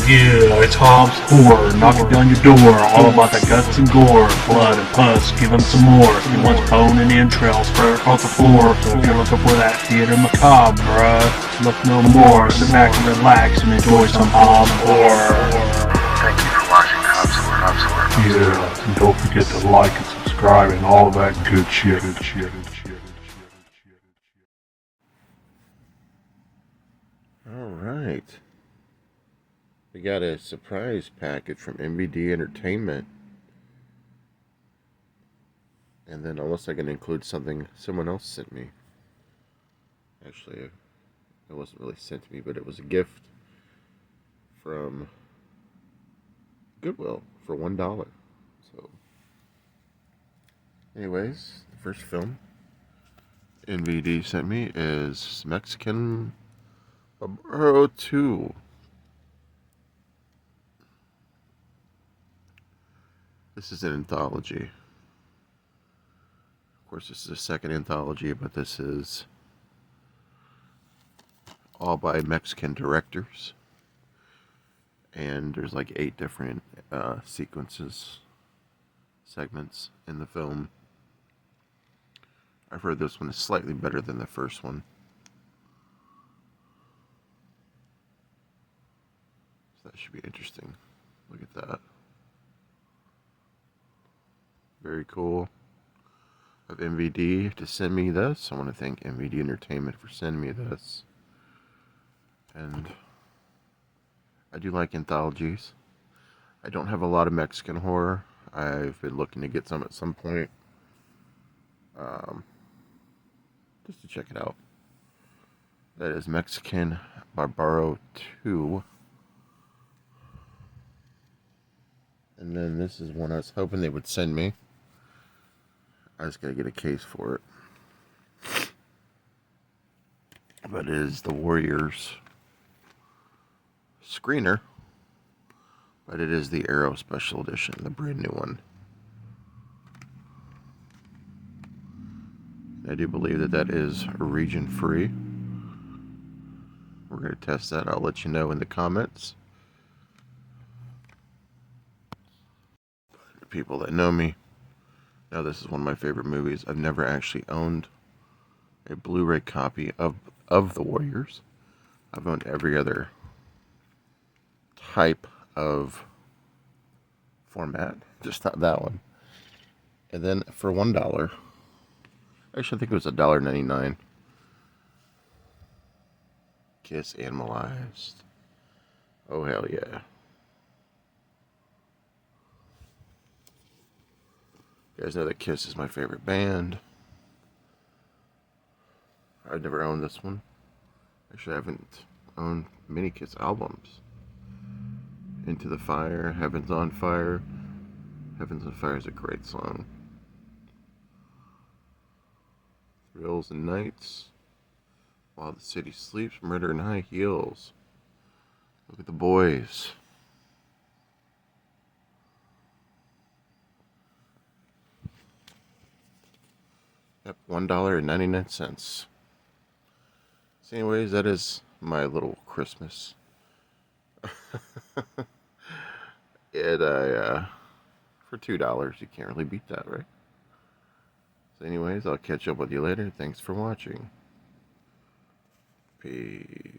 Yeah, it's Hobbs Horror, knocking down your door, all about the guts and gore, blood and pus, give him some more. He wants bone and entrails spread across the floor. If you're looking for that theater macabre, bruh, look no more. Sit back and relax and enjoy some Hobbs Horror. Thank you for watching Hobbshorror. Yeah, and don't forget to like and subscribe and all that good shit. Alright. We got a surprise package from MVD Entertainment. And then unless I can include something someone else sent me. Actually, it wasn't really sent to me, but it was a gift from Goodwill for $1. So, anyways, the first film MVD sent me is Mexican Hobbshorror 2. This is an anthology. Of course, this is a second anthology, but this is all by Mexican directors. And there's like 8 different segments in the film. I've heard this one is slightly better than the first one. So that should be interesting. Look at that. Very cool of MVD to send me this. I want to thank MVD Entertainment for sending me this. And I do like anthologies. I don't have a lot of Mexican horror. I've been looking to get some at some point. Just to check it out. That is Mexican Hobbshorror 2. And then this is one I was hoping they would send me. I just gotta get a case for it. But it is the Warriors screener. But it is the Arrow Special Edition, the brand new one. I do believe that is region free. We're going to test that. I'll let you know in the comments. The people that know me know this is one of my favorite movies. I've never actually owned a Blu-ray copy of The Warriors. I've owned every other type of format, just not that one. And then for $1, actually I think it was $1.99. Kiss Animalized. Oh hell yeah. You guys know that Kiss is my favorite band. I've never owned this one. Actually I haven't owned many Kiss albums. Into the Fire, Heaven's on Fire. Heaven's on Fire is a great song. Thrills and Nights. While the City Sleeps, Murder in High Heels. Look at the boys. Yep, $1.99. So anyways, that is my little Christmas. And for $2, you can't really beat that, right? So anyways, I'll catch up with you later. Thanks for watching. Peace.